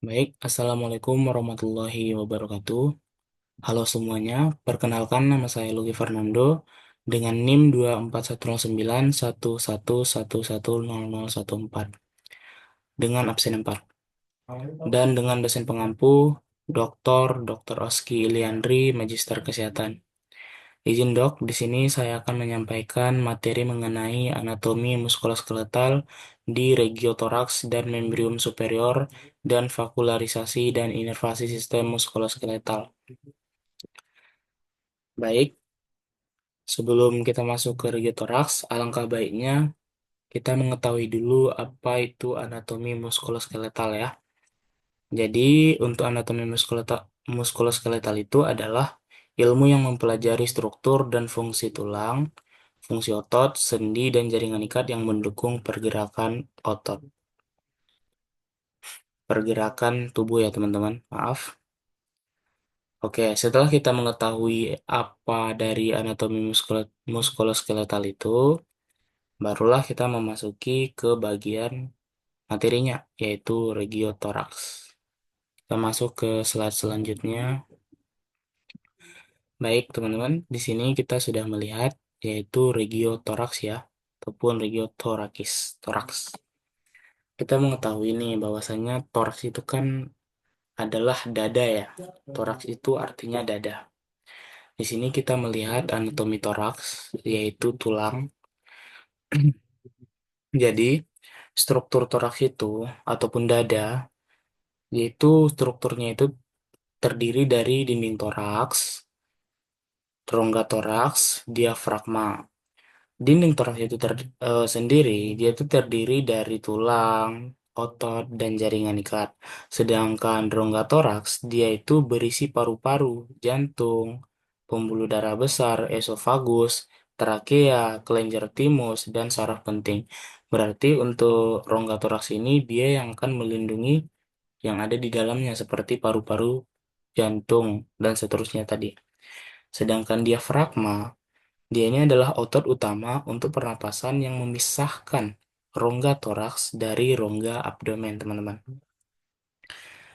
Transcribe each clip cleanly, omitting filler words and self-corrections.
Baik, Assalamualaikum warahmatullahi wabarakatuh. Halo semuanya, perkenalkan nama saya Lugi Fernando dengan NIM 2419111110014 dengan absen 4 dan dengan dosen pengampu Dr. Oski Iliandri, Magister Kesehatan. Izin dok, di sini saya akan menyampaikan materi mengenai anatomi muskuloskeletal di regiotoraks dan membrium superior dan vaskularisasi dan inervasi sistem muskuloskeletal. Baik, sebelum kita masuk ke regiotoraks, alangkah baiknya kita mengetahui dulu apa itu anatomi muskuloskeletal ya. Jadi, untuk anatomi muskuloskeletal itu adalah ilmu yang mempelajari struktur dan fungsi tulang, fungsi otot, sendi, dan jaringan ikat yang mendukung pergerakan otot. Pergerakan tubuh ya teman-teman, maaf. Oke, setelah kita mengetahui apa dari anatomi muskuloskeletal itu, barulah kita memasuki ke bagian materinya, yaitu regiotoraks. Kita masuk ke slide selanjutnya. Baik, teman-teman, di sini kita sudah melihat yaitu regiotoraks ya, ataupun regiotorakis, toraks. Kita mengetahui nih bahwasanya toraks itu kan adalah dada ya. Toraks itu artinya dada. Di sini kita melihat anatomi toraks yaitu tulang. Jadi, struktur toraks itu ataupun dada yaitu strukturnya itu terdiri dari dinding toraks, rongga toraks, diafragma. Dinding toraks itu sendiri, dia itu terdiri dari tulang, otot, dan jaringan ikat. Sedangkan rongga toraks, dia itu berisi paru-paru, jantung, pembuluh darah besar, esofagus, trakea, kelenjar timus, dan saraf penting. Berarti untuk rongga toraks ini, dia yang akan melindungi yang ada di dalamnya, seperti paru-paru, jantung, dan seterusnya tadi. Sedangkan diafragma, dia ini adalah otot utama untuk pernapasan yang memisahkan rongga toraks dari rongga abdomen, teman-teman.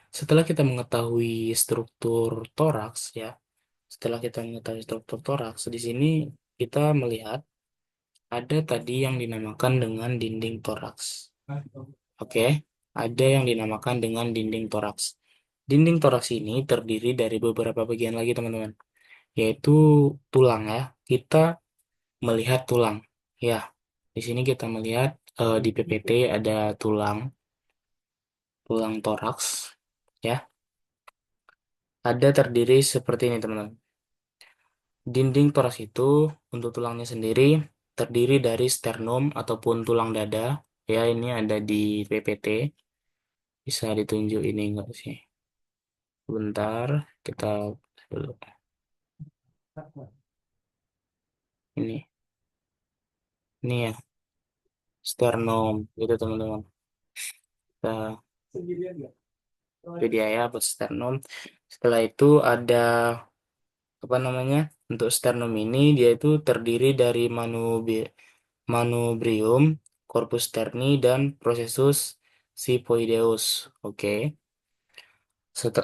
Setelah kita mengetahui struktur toraks, ya, setelah kita mengetahui struktur toraks, di sini kita melihat ada tadi yang dinamakan dengan dinding toraks. Oke, ada yang dinamakan dengan dinding toraks. Dinding toraks ini terdiri dari beberapa bagian lagi, teman-teman, yaitu tulang ya. Kita melihat tulang. Ya, di sini kita melihat di PPT ada tulang, tulang toraks, ya. Ada terdiri seperti ini, teman-teman. Dinding toraks itu untuk tulangnya sendiri terdiri dari sternum ataupun tulang dada. Ya, ini ada di PPT. Bisa ditunjuk ini enggak sih? Bentar, kita dulu. Ini ya, sternum, itu teman-teman. Kita video ya buat sternum. Setelah itu ada apa namanya? Untuk sternum ini dia itu terdiri dari manubrium, corpus sterni dan processus xiphoideus. Oke.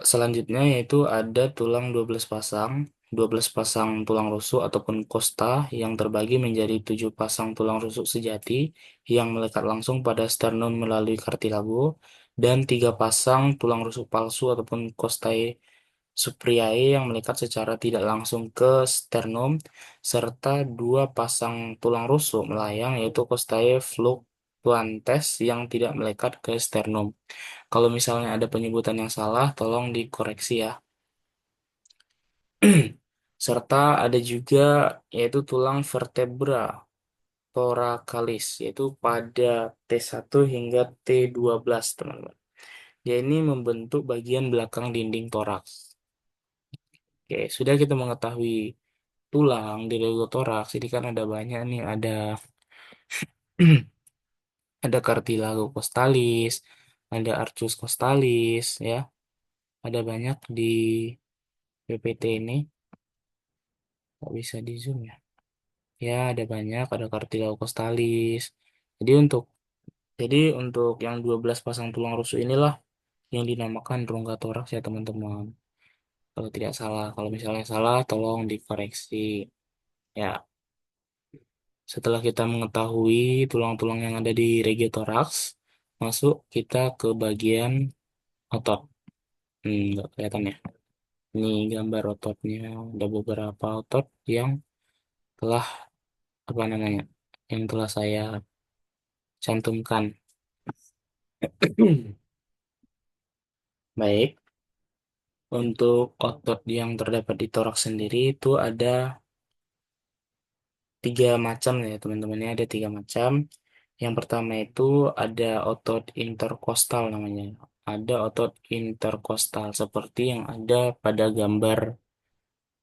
Selanjutnya yaitu ada tulang 12 pasang, 12 pasang tulang rusuk ataupun kosta yang terbagi menjadi 7 pasang tulang rusuk sejati yang melekat langsung pada sternum melalui kartilago dan 3 pasang tulang rusuk palsu ataupun costae supriae yang melekat secara tidak langsung ke sternum serta 2 pasang tulang rusuk melayang yaitu costae fluctuantes yang tidak melekat ke sternum. Kalau misalnya ada penyebutan yang salah, tolong dikoreksi ya. Serta ada juga yaitu tulang vertebra thoracalis, yaitu pada T1 hingga T12, teman-teman. Dia ini membentuk bagian belakang dinding toraks. Oke, sudah kita mengetahui tulang di rego toraks, ini kan ada banyak nih, ada ada cartilago costalis, ada arcus costalis, ya, ada banyak di PPT ini. Nggak bisa di zoom ya. Ya, ada banyak, ada cartilago costalis. Jadi untuk jadi untuk yang 12 pasang tulang rusuk inilah yang dinamakan rongga toraks ya teman-teman. Kalau tidak salah, kalau misalnya salah tolong dikoreksi. Ya, setelah kita mengetahui tulang-tulang yang ada di regiotoraks, masuk kita ke bagian otot. Nggak kelihatan ya. Ini gambar ototnya. Ada beberapa otot yang telah apa namanya? Yang telah saya cantumkan. Baik, untuk otot yang terdapat di toraks sendiri itu ada tiga macam ya teman-teman ya, ada tiga macam. Yang pertama itu ada otot interkostal namanya. Ada otot interkostal seperti yang ada pada gambar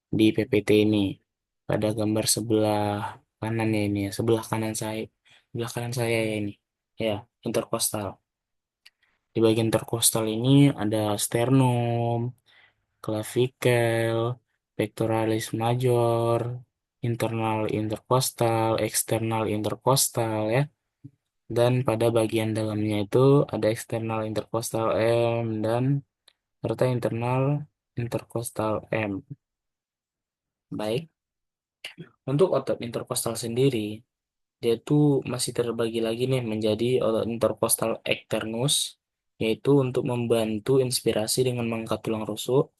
di PPT ini. Pada gambar sebelah kanan ya ini ya, sebelah kanan saya ya ini. Ya, interkostal. Di bagian interkostal ini ada sternum, clavicle, pectoralis major, internal interkostal, eksternal interkostal ya. Dan pada bagian dalamnya itu ada eksternal interkostal M dan serta internal interkostal M. Baik, untuk otot interkostal sendiri, dia itu masih terbagi lagi nih menjadi otot interkostal eksternus, yaitu untuk membantu inspirasi dengan mengangkat tulang rusuk,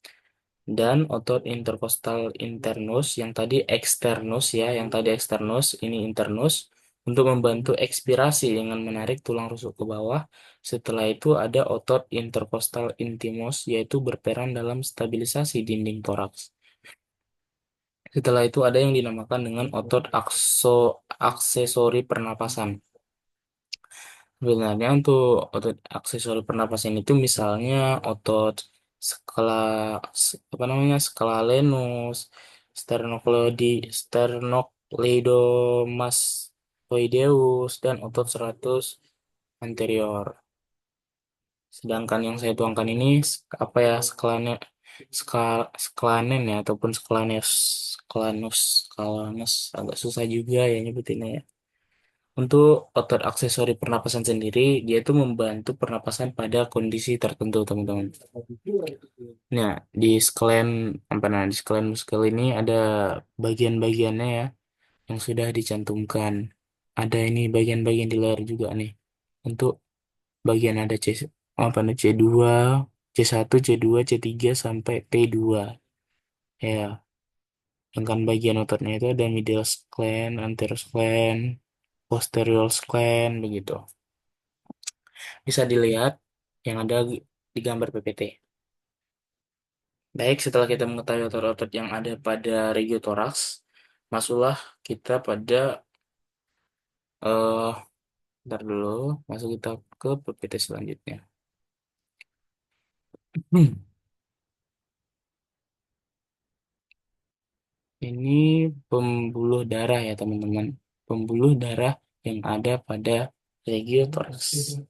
dan otot interkostal internus yang tadi eksternus ya, yang tadi eksternus, ini internus untuk membantu ekspirasi dengan menarik tulang rusuk ke bawah. Setelah itu ada otot interkostal intimus yaitu berperan dalam stabilisasi dinding toraks. Setelah itu ada yang dinamakan dengan otot aksesori pernapasan. Sebenarnya untuk otot aksesori pernapasan itu misalnya otot skala apa namanya scalenus, sternocleidomastoideus dan otot serratus anterior. Sedangkan yang saya tuangkan ini apa ya sklanen ya ataupun sklanus agak susah juga ya nyebutinnya ya. Untuk otot aksesori pernapasan sendiri, dia itu membantu pernapasan pada kondisi tertentu, teman-teman. Nah, di sklen, apa nah, di sklen muskel ini ada bagian-bagiannya ya, yang sudah dicantumkan. Ada ini bagian-bagian di luar juga nih. Untuk bagian ada apa nih, C2, C1, C2, C3, sampai T2. Ya, sedangkan bagian ototnya itu ada medial sklen, anterior sklen, posterior sklen, begitu. Bisa dilihat yang ada di gambar PPT. Baik, setelah kita mengetahui otot-otot yang ada pada regiotoraks, masuklah kita pada eh ntar dulu, masuk kita ke PPT selanjutnya. Ini pembuluh darah ya teman-teman. Pembuluh darah yang ada pada regiotoraks.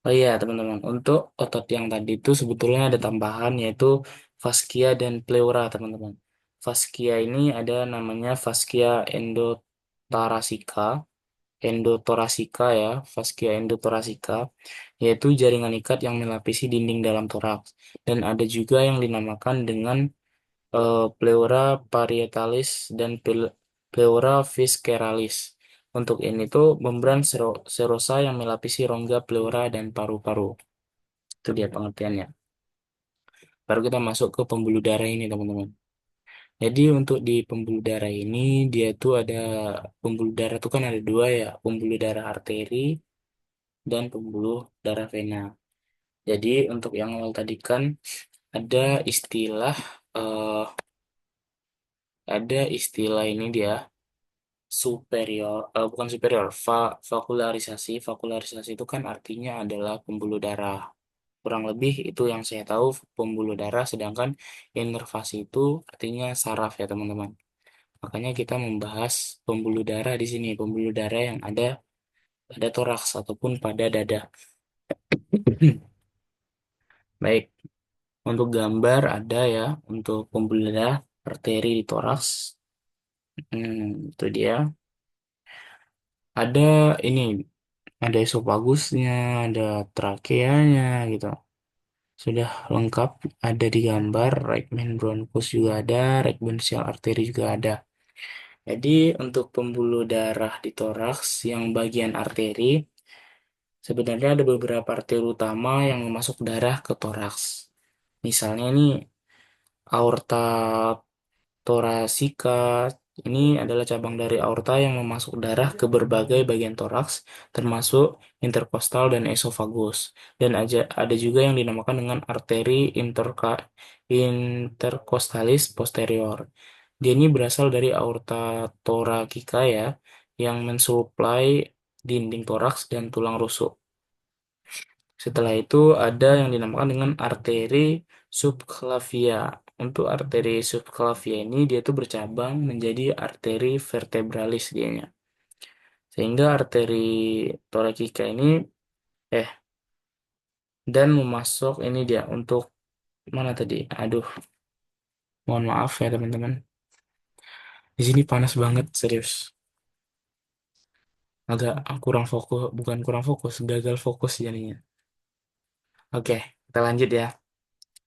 Oh iya teman-teman, untuk otot yang tadi itu sebetulnya ada tambahan yaitu fascia dan pleura teman-teman. Fascia ini ada namanya fascia endothoracika, endothoracika ya, fascia endothoracika, yaitu jaringan ikat yang melapisi dinding dalam toraks. Dan ada juga yang dinamakan dengan pleura parietalis dan pleura visceralis. Untuk ini tuh membran serosa yang melapisi rongga pleura dan paru-paru. Itu dia pengertiannya. Baru kita masuk ke pembuluh darah ini, teman-teman. Jadi untuk di pembuluh darah ini, dia tuh ada pembuluh darah tuh kan ada dua ya, pembuluh darah arteri dan pembuluh darah vena. Jadi untuk yang awal tadi kan ada istilah eh, ada istilah ini dia superior, bukan superior, vakularisasi. Vakularisasi itu kan artinya adalah pembuluh darah. Kurang lebih itu yang saya tahu pembuluh darah, sedangkan inervasi itu artinya saraf ya teman-teman. Makanya kita membahas pembuluh darah di sini, pembuluh darah yang ada pada toraks ataupun pada dada. Baik, untuk gambar ada ya, untuk pembuluh darah arteri di toraks. Itu dia. Ada ini, ada esopagusnya, ada trakeanya gitu. Sudah lengkap, ada di gambar, right main bronchus juga ada, right bronchial artery juga ada. Jadi untuk pembuluh darah di toraks yang bagian arteri, sebenarnya ada beberapa arteri utama yang memasuk darah ke toraks. Misalnya ini aorta Torasika ini adalah cabang dari aorta yang memasuk darah ke berbagai bagian toraks, termasuk interkostal dan esofagus. Dan ada juga yang dinamakan dengan arteri intercostalis posterior. Dia ini berasal dari aorta thoracica ya, yang mensuplai dinding toraks dan tulang rusuk. Setelah itu ada yang dinamakan dengan arteri subclavia. Untuk arteri subclavia ini dia tuh bercabang menjadi arteri vertebralis dianya. Sehingga arteri thoracica ini eh dan memasuk ini dia untuk mana tadi? Aduh, mohon maaf ya teman-teman. Di sini panas banget serius. Agak kurang fokus, bukan kurang fokus, gagal fokus jadinya. Oke, kita lanjut ya.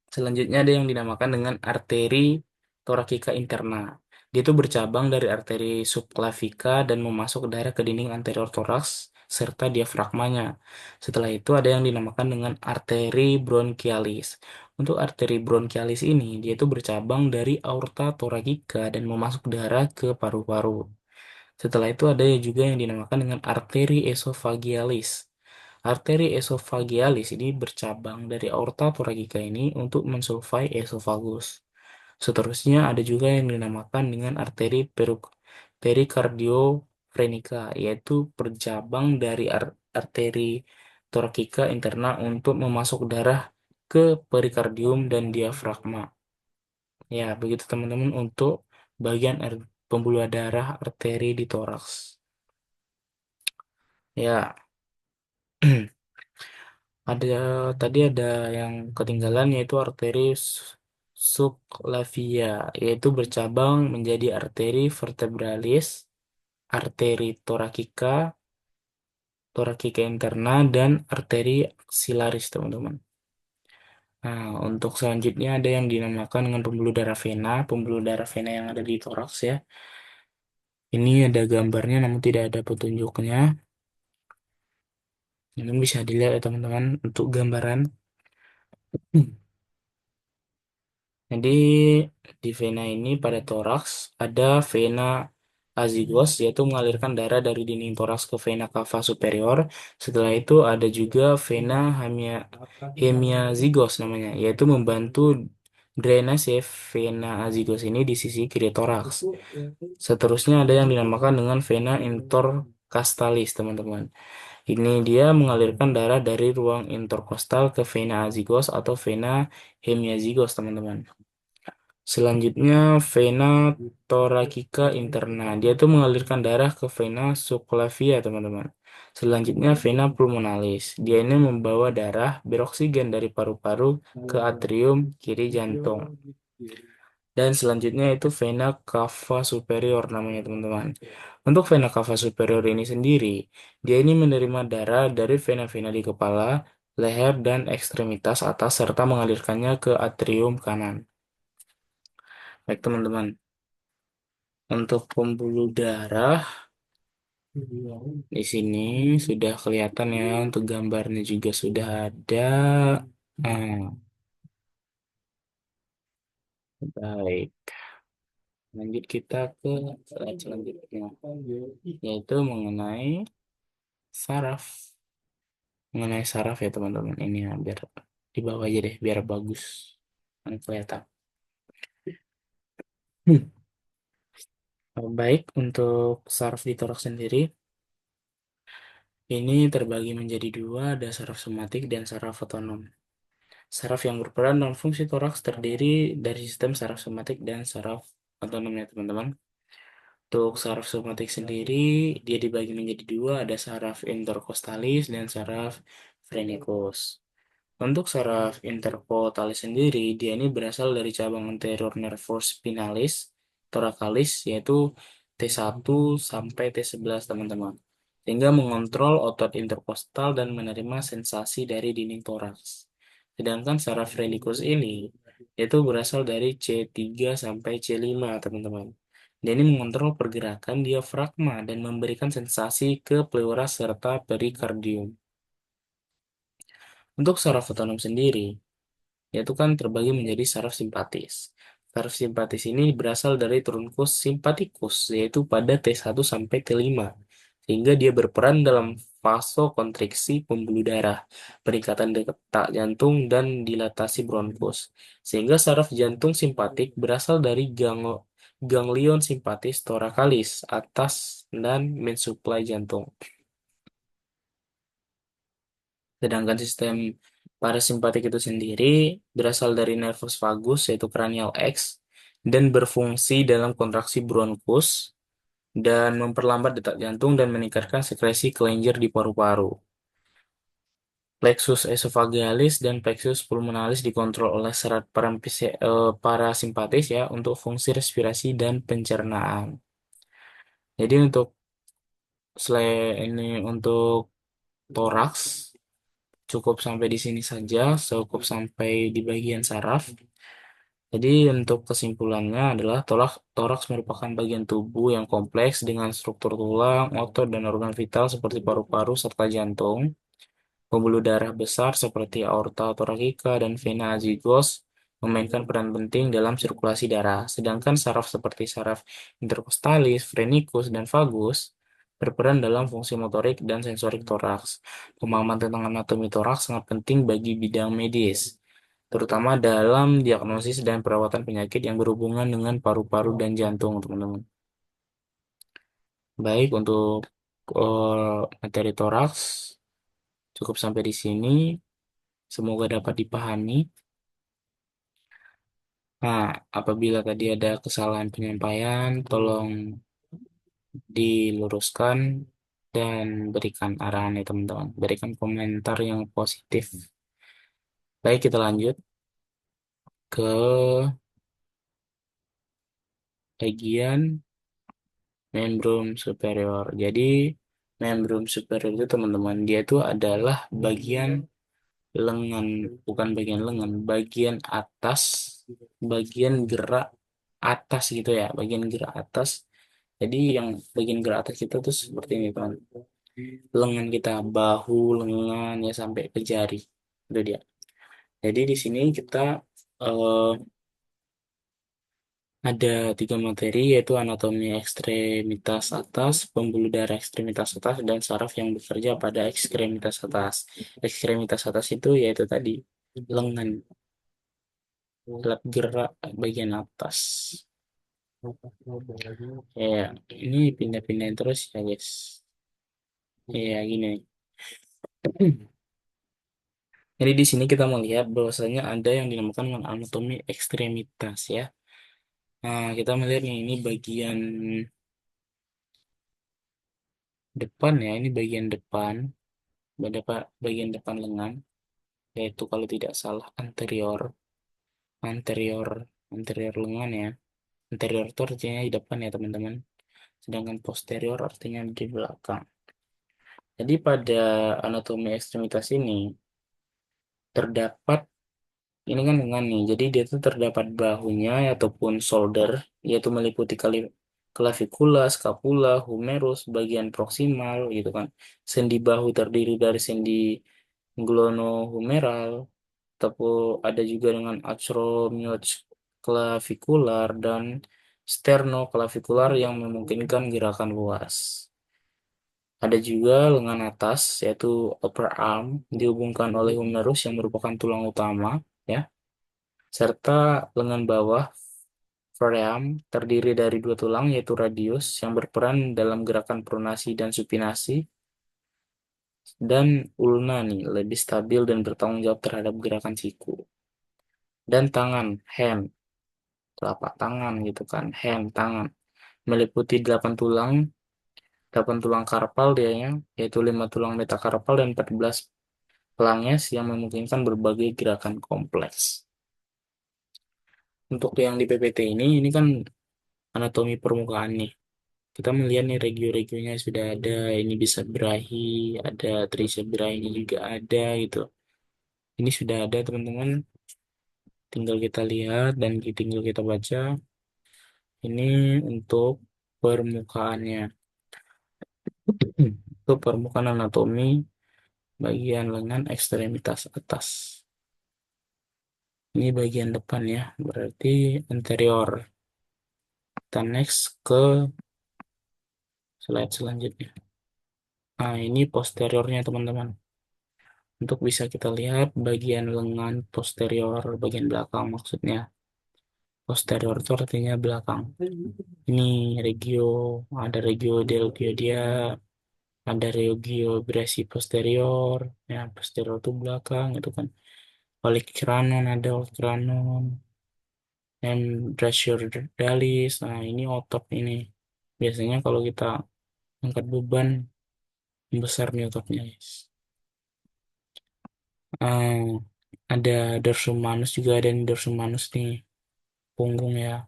Selanjutnya ada yang dinamakan dengan arteri thoracica interna. Dia itu bercabang dari arteri subclavica dan memasuk darah ke dinding anterior toraks serta diafragmanya. Setelah itu ada yang dinamakan dengan arteri bronchialis. Untuk arteri bronchialis ini, dia itu bercabang dari aorta thoracica dan memasuk darah ke paru-paru. Setelah itu ada juga yang dinamakan dengan arteri esophagealis. Arteri esophagealis ini bercabang dari aorta thoracica ini untuk mensulfai esofagus. Seterusnya ada juga yang dinamakan dengan arteri pericardiofrenica, yaitu bercabang dari arteri thoracica interna untuk memasuk darah ke perikardium dan diafragma. Ya, begitu teman-teman untuk bagian pembuluh darah arteri di toraks. Ya, ada tadi ada yang ketinggalan yaitu arteri subclavia, yaitu bercabang menjadi arteri vertebralis, arteri thoracica interna, dan arteri axillaris, teman-teman. Nah, untuk selanjutnya ada yang dinamakan dengan pembuluh darah vena yang ada di toraks ya. Ini ada gambarnya namun tidak ada petunjuknya. Ini bisa dilihat ya teman-teman untuk gambaran. Jadi di vena ini pada toraks ada vena azygos yaitu mengalirkan darah dari dinding toraks ke vena cava superior. Setelah itu ada juga vena hemiazygos namanya yaitu membantu drainase vena azygos ini di sisi kiri toraks. Seterusnya ada yang dinamakan dengan vena intercostalis teman-teman. Ini dia mengalirkan darah dari ruang interkostal ke vena azygos atau vena hemiazygos teman-teman. Selanjutnya vena thoracica interna. Dia tuh mengalirkan darah ke vena subclavia, teman-teman. Selanjutnya vena pulmonalis. Dia ini membawa darah beroksigen dari paru-paru ke atrium kiri jantung. Dan selanjutnya itu vena cava superior namanya, teman-teman. Untuk vena cava superior ini sendiri, dia ini menerima darah dari vena-vena di kepala, leher, dan ekstremitas atas serta mengalirkannya ke atrium kanan. Baik, teman-teman. Untuk pembuluh darah di sini sudah kelihatan ya, untuk gambarnya juga sudah ada. Nah, baik. Lanjut kita ke slide selanjutnya, yaitu mengenai saraf. Mengenai saraf ya teman-teman. Ini ya, biar di bawah aja deh, biar bagus. Kelihatan. Hmm. Baik, untuk saraf di toraks sendiri, ini terbagi menjadi dua, ada saraf somatik dan saraf otonom. Saraf yang berperan dalam fungsi toraks terdiri dari sistem saraf somatik dan saraf otonom ya teman-teman. Untuk saraf somatik sendiri, dia dibagi menjadi dua, ada saraf intercostalis dan saraf phrenicus. Untuk saraf intercostalis sendiri, dia ini berasal dari cabang anterior nervus spinalis, thoracalis, yaitu T1 sampai T11 teman-teman. Sehingga mengontrol otot interkostal dan menerima sensasi dari dinding toraks. Sedangkan saraf relikus ini itu berasal dari C3 sampai C5, teman-teman. Dan ini mengontrol pergerakan diafragma dan memberikan sensasi ke pleura serta perikardium. Untuk saraf otonom sendiri, yaitu kan terbagi menjadi saraf simpatis. Saraf simpatis ini berasal dari trunkus simpaticus, yaitu pada T1 sampai T5, sehingga dia berperan dalam vasokonstriksi pembuluh darah, peningkatan detak jantung, dan dilatasi bronkus. Sehingga saraf jantung simpatik berasal dari ganglion simpatis thoracalis atas dan mensuplai jantung. Sedangkan sistem parasimpatik itu sendiri berasal dari nervus vagus yaitu cranial X dan berfungsi dalam kontraksi bronkus dan memperlambat detak jantung dan meningkatkan sekresi kelenjar di paru-paru. Plexus esophagealis dan plexus pulmonalis dikontrol oleh serat parasimpatis ya untuk fungsi respirasi dan pencernaan. Jadi untuk selain ini untuk toraks cukup sampai di sini saja, cukup sampai di bagian saraf. Jadi untuk kesimpulannya adalah toraks merupakan bagian tubuh yang kompleks dengan struktur tulang, otot, dan organ vital seperti paru-paru serta jantung. Pembuluh darah besar seperti aorta torakika dan vena azygos memainkan peran penting dalam sirkulasi darah. Sedangkan saraf seperti saraf intercostalis, phrenikus, dan vagus berperan dalam fungsi motorik dan sensorik toraks. Pemahaman tentang anatomi toraks sangat penting bagi bidang medis, terutama dalam diagnosis dan perawatan penyakit yang berhubungan dengan paru-paru dan jantung, teman-teman. Baik, untuk materi toraks cukup sampai di sini. Semoga dapat dipahami. Nah, apabila tadi ada kesalahan penyampaian, tolong diluruskan dan berikan arahan ya teman-teman. Berikan komentar yang positif. Baik, kita lanjut ke bagian membrum superior. Jadi, membrum superior itu teman-teman, dia itu adalah bagian lengan, bukan bagian lengan, bagian atas, bagian gerak atas gitu ya, bagian gerak atas. Jadi yang bagian gerak atas kita tuh seperti ini teman. Lengan kita, bahu, lengan ya sampai ke jari. Itu dia. Jadi di sini kita eh, ada tiga materi yaitu anatomi ekstremitas atas, pembuluh darah ekstremitas atas, dan saraf yang bekerja pada ekstremitas atas. Ekstremitas atas itu yaitu tadi lengan, alat gerak bagian atas. Ya, ini pindah-pindah terus ya guys. Ya gini. Jadi di sini kita melihat bahwasanya ada yang dinamakan dengan anatomi ekstremitas ya. Nah, kita melihat nih, ini bagian depan ya, ini bagian depan, bagian depan lengan, yaitu kalau tidak salah anterior, anterior, anterior lengan ya. Anterior itu artinya di depan ya teman-teman. Sedangkan posterior artinya di belakang. Jadi pada anatomi ekstremitas ini terdapat, ini kan lengan nih, jadi dia tuh terdapat bahunya ataupun shoulder, yaitu meliputi clavicula, scapula, humerus, bagian proksimal gitu kan. Sendi bahu terdiri dari sendi glonohumeral, ataupun ada juga dengan acromioclavicular dan sternoclavicular yang memungkinkan gerakan luas. Ada juga lengan atas, yaitu upper arm, dihubungkan oleh humerus yang merupakan tulang utama, ya, serta lengan bawah, forearm, terdiri dari dua tulang, yaitu radius, yang berperan dalam gerakan pronasi dan supinasi, dan ulna nih, lebih stabil dan bertanggung jawab terhadap gerakan siku. Dan tangan, hand, telapak tangan gitu kan, hand, tangan, meliputi 8 tulang karpal dianya, yaitu 5 tulang metakarpal dan 14 pelanges yang memungkinkan berbagai gerakan kompleks. Untuk yang di PPT ini kan anatomi permukaan nih. Kita melihat nih regio-regionya sudah ada, ini bisa birahi, ada tricebrahi juga ada gitu. Ini sudah ada teman-teman, tinggal kita lihat dan tinggal kita baca. Ini untuk permukaannya. Untuk permukaan anatomi bagian lengan ekstremitas atas. Ini bagian depan ya, berarti anterior. Kita next ke slide selanjutnya. Nah, ini posteriornya teman-teman. Untuk bisa kita lihat bagian lengan posterior, bagian belakang maksudnya. Posterior itu artinya belakang. Ini regio, ada regio deltoidia, ada regio brachii posterior, ya posterior itu belakang itu kan. Olecranon ada olecranon, dan brachiourdalis. Nah, ini otot ini. Biasanya kalau kita angkat beban besar nih ototnya, guys. Ah, ada dorsum manus juga, ada nih dorsum manus nih, punggung ya,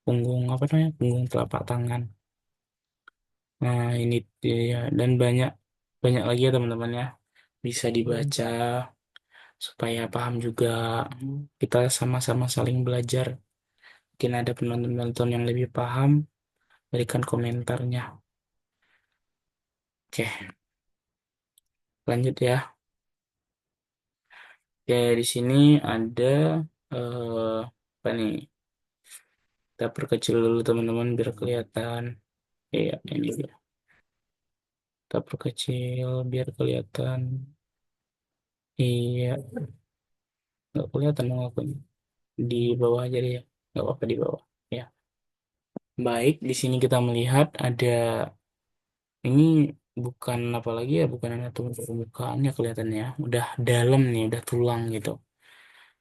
punggung apa namanya, punggung telapak tangan. Nah, ini dia, dan banyak banyak lagi ya teman-teman ya, bisa dibaca supaya paham juga. Kita sama-sama saling belajar. Mungkin ada penonton-penonton yang lebih paham, berikan komentarnya. Oke, lanjut ya. Oke, di sini ada apa nih? Kita perkecil dulu teman-teman biar kelihatan. Iya, ini dia. Kita perkecil biar kelihatan. Iya, nggak kelihatan dong aku. Di bawah aja deh ya. Nggak apa-apa di bawah. Ya, baik. Di sini kita melihat ada, ini bukan apa lagi ya, bukan anatomi permukaannya kelihatannya. Udah dalam nih, udah tulang gitu.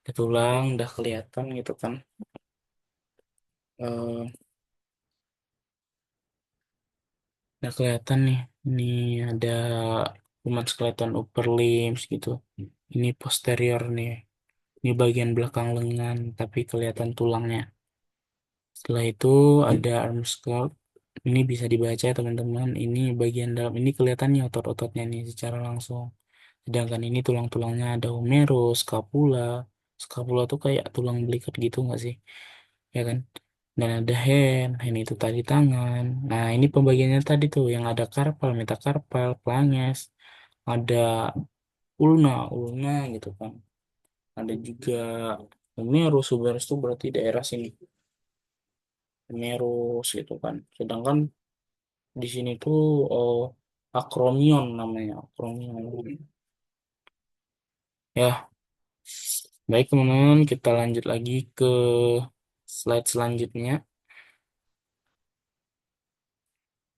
Udah tulang, udah kelihatan gitu kan. Eh, udah kelihatan nih. Ini ada kuman skeleton upper limbs gitu. Ini posterior nih. Ini bagian belakang lengan, tapi kelihatan tulangnya. Setelah itu ada arm sculpt. Ini bisa dibaca ya teman-teman. Ini bagian dalam. Ini kelihatannya otot-ototnya nih secara langsung. Sedangkan ini tulang-tulangnya ada humerus, scapula. Scapula tuh kayak tulang belikat gitu nggak sih? Ya kan? Dan ada hand itu tadi tangan. Nah, ini pembagiannya tadi tuh yang ada karpal, metakarpal, planges, ada ulna gitu kan. Ada juga humerus, humerus itu berarti daerah sini, humerus gitu kan. Sedangkan di sini tuh oh, akromion namanya, akromion. Ya, baik teman-teman, kita lanjut lagi ke slide selanjutnya.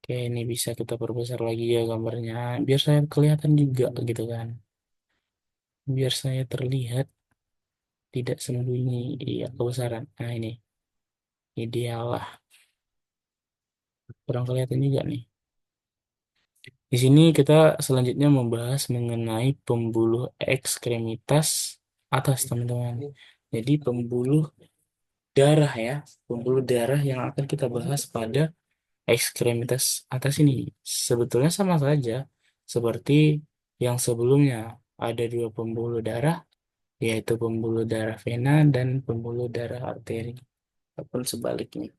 Oke, ini bisa kita perbesar lagi ya gambarnya, biar saya kelihatan juga gitu kan. Biar saya terlihat tidak sembunyi, iya kebesaran. Nah ini ideal lah, kurang kelihatan juga nih. Di sini kita selanjutnya membahas mengenai pembuluh ekstremitas atas, teman-teman. Jadi pembuluh darah ya, pembuluh darah yang akan kita bahas pada ekstremitas atas ini sebetulnya sama saja seperti yang sebelumnya. Ada dua pembuluh darah, yaitu pembuluh darah vena dan pembuluh darah arteri, ataupun sebaliknya.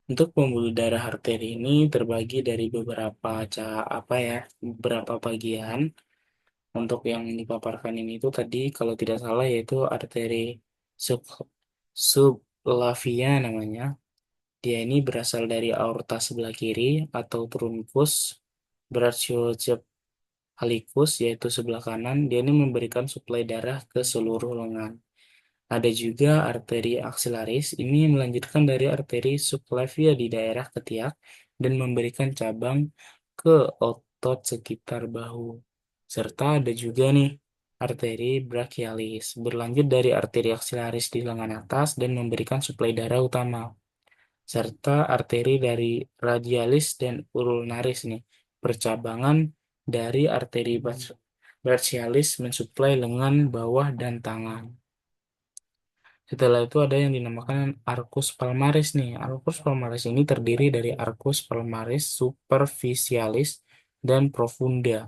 Untuk pembuluh darah arteri ini terbagi dari beberapa apa ya, beberapa bagian. Untuk yang dipaparkan ini itu tadi kalau tidak salah yaitu arteri sub subclavia namanya. Dia ini berasal dari aorta sebelah kiri atau truncus brachiocephalicus yaitu sebelah kanan. Dia ini memberikan suplai darah ke seluruh lengan. Ada juga arteri axillaris, ini melanjutkan dari arteri subclavia di daerah ketiak dan memberikan cabang ke otot sekitar bahu. Serta ada juga nih arteri brachialis, berlanjut dari arteri axillaris di lengan atas dan memberikan suplai darah utama. Serta arteri dari radialis dan ulnaris nih, percabangan dari arteri brachialis mensuplai lengan bawah dan tangan. Setelah itu ada yang dinamakan arcus palmaris nih. Arcus palmaris ini terdiri dari arcus palmaris superficialis dan profunda.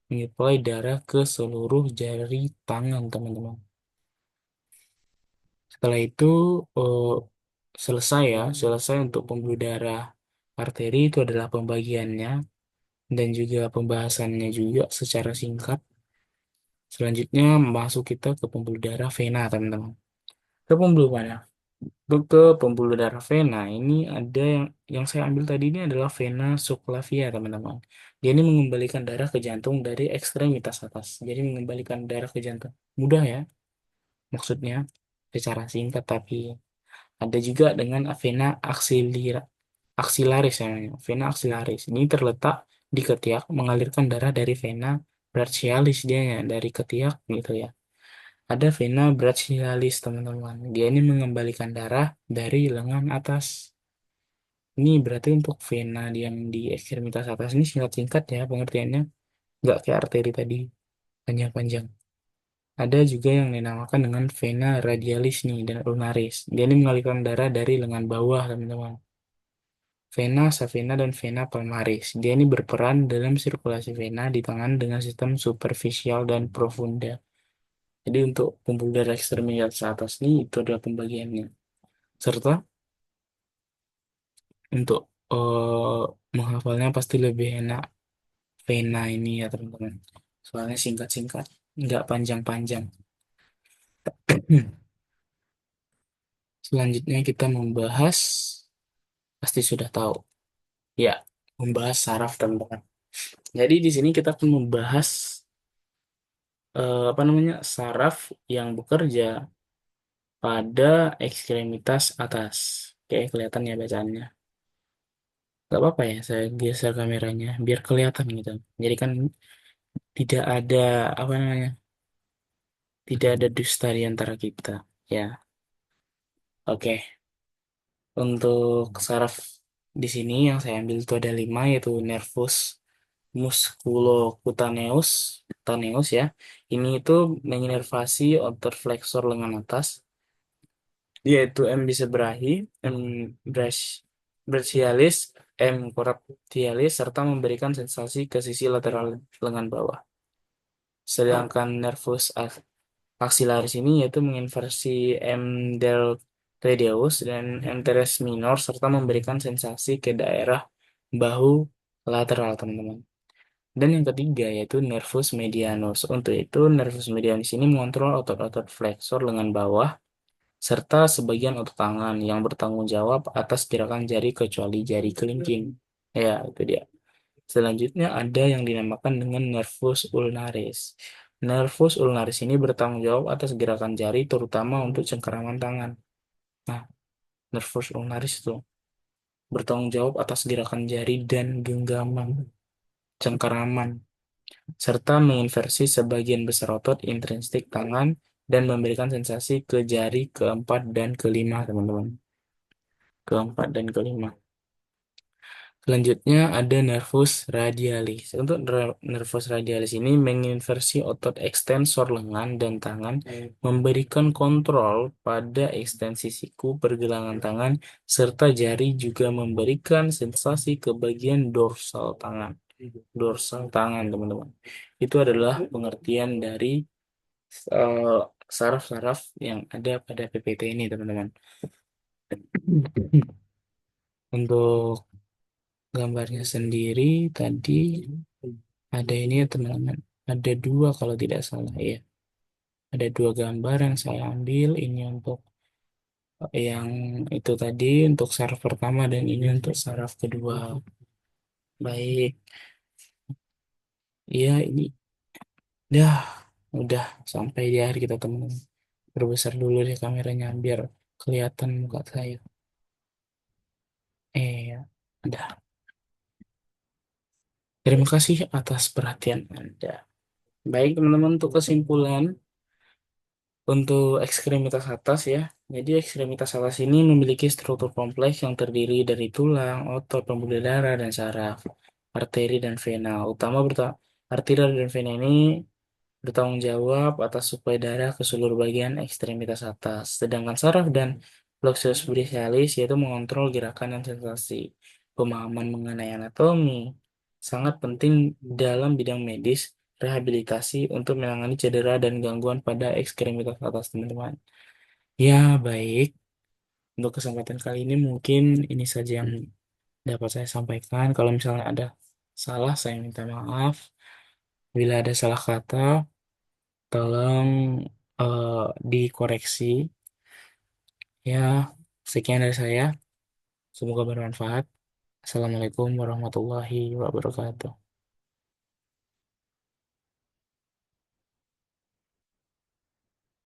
menyuplai darah ke seluruh jari tangan, teman-teman. Setelah itu eh, selesai ya, selesai untuk pembuluh darah arteri itu adalah pembagiannya dan juga pembahasannya juga secara singkat. Selanjutnya masuk kita ke pembuluh darah vena, teman-teman. Ke pembuluh mana? Ke pembuluh darah vena ini ada yang saya ambil tadi ini adalah vena subclavia, teman-teman. Dia ini mengembalikan darah ke jantung dari ekstremitas atas. Jadi mengembalikan darah ke jantung. Mudah ya, maksudnya secara singkat, tapi ada juga dengan vena aksilaris namanya. Vena aksilaris ini terletak di ketiak, mengalirkan darah dari vena brachialis dia ya, dari ketiak gitu ya. Ada vena brachialis, teman-teman. Dia ini mengembalikan darah dari lengan atas. Ini berarti untuk vena yang di ekstremitas atas ini singkat-singkat ya pengertiannya. Nggak kayak arteri tadi, panjang-panjang. Ada juga yang dinamakan dengan vena radialis nih dan ulnaris. Dia ini mengalirkan darah dari lengan bawah, teman-teman. Vena savena dan vena palmaris. Dia ini berperan dalam sirkulasi vena di tangan dengan sistem superficial dan profunda. Jadi untuk pembuluh darah ekstremitas atas ini itu adalah pembagiannya. Serta untuk eh, menghafalnya pasti lebih enak vena ini ya, teman-teman. Soalnya singkat-singkat, nggak panjang-panjang. Selanjutnya kita membahas, pasti sudah tahu, ya, membahas saraf, teman-teman. Jadi di sini kita akan membahas apa namanya, saraf yang bekerja pada ekstremitas atas. Kayak kelihatan ya bacaannya. Gak apa-apa ya, saya geser kameranya biar kelihatan gitu. Jadi kan tidak ada apa namanya, tidak ada dusta di antara kita. Ya, oke. Untuk saraf di sini yang saya ambil itu ada 5, yaitu nervus musculocutaneus, cutaneus ya. Ini itu menginervasi otot flexor lengan atas, yaitu M bisebrachi, M brachialis, M coracoidealis, serta memberikan sensasi ke sisi lateral lengan bawah. Sedangkan nervus axillaris ini yaitu menginversi M deltoideus dan M teres minor, serta memberikan sensasi ke daerah bahu lateral, teman-teman. Dan yang ketiga yaitu nervus medianus. Untuk itu, nervus medianus ini mengontrol otot-otot flexor lengan bawah serta sebagian otot tangan yang bertanggung jawab atas gerakan jari kecuali jari kelingking. Ya, itu dia. Selanjutnya ada yang dinamakan dengan nervus ulnaris. Nervus ulnaris ini bertanggung jawab atas gerakan jari terutama untuk cengkeraman tangan. Nah, nervus ulnaris itu bertanggung jawab atas gerakan jari dan genggaman cengkeraman serta menginversi sebagian besar otot intrinsik tangan dan memberikan sensasi ke jari keempat dan kelima, teman-teman. Keempat dan kelima. Selanjutnya ada nervus radialis. Untuk nervus radialis ini menginversi otot ekstensor lengan dan tangan, memberikan kontrol pada ekstensi siku pergelangan tangan, serta jari juga memberikan sensasi ke bagian dorsal tangan. Dorsal tangan, teman-teman. Itu adalah pengertian dari eh, saraf-saraf yang ada pada PPT ini, teman-teman. Untuk gambarnya sendiri tadi ada ini ya, teman-teman. Ada dua kalau tidak salah ya. Ada dua gambar yang saya ambil. Ini untuk yang itu tadi untuk saraf pertama dan ini untuk saraf kedua. Baik. Ya ini dah udah sampai di akhir kita, teman-teman. Perbesar dulu deh kameranya biar kelihatan muka saya. Ya, udah. Terima kasih atas perhatian Anda. Baik, teman-teman, untuk kesimpulan untuk ekstremitas atas ya. Jadi ekstremitas atas ini memiliki struktur kompleks yang terdiri dari tulang, otot, pembuluh darah, dan saraf, arteri dan vena. Arteri dan vena ini bertanggung jawab atas suplai darah ke seluruh bagian ekstremitas atas. Sedangkan saraf dan plexus brachialis yaitu mengontrol gerakan dan sensasi. Pemahaman mengenai anatomi sangat penting dalam bidang medis rehabilitasi untuk menangani cedera dan gangguan pada ekstremitas atas, teman-teman. Ya, baik. Untuk kesempatan kali ini mungkin ini saja yang dapat saya sampaikan. Kalau misalnya ada salah, saya minta maaf. Bila ada salah kata, tolong dikoreksi. Ya, sekian dari saya. Semoga bermanfaat. Assalamualaikum warahmatullahi wabarakatuh.